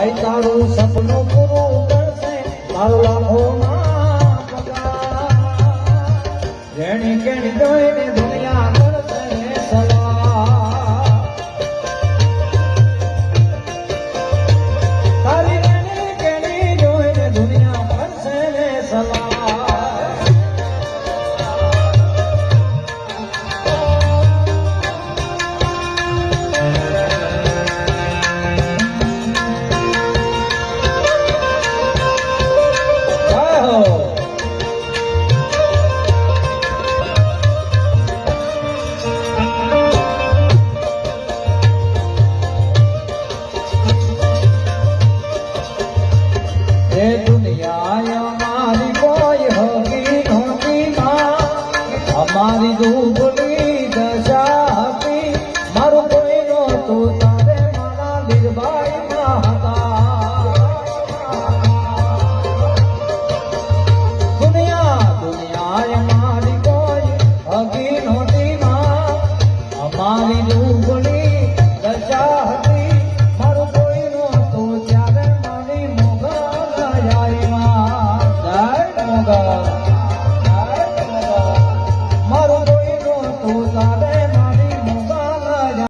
ભાઈ તારું સપનું પૂરું કરશે તારું લાખોમાં પગાર જેણી કેણી જોઈને દુનિયા કરશે સલાહ તારી જેણી કેણી જોઈને દુનિયા કરશે સલાહ મારી દુબળી દશા હતી મારું કોઈ નહોતું તારે મારા લીરબાઈમાં હતા દુનિયા મારી કોઈ હગી નહોતી માં અમારી દુબળી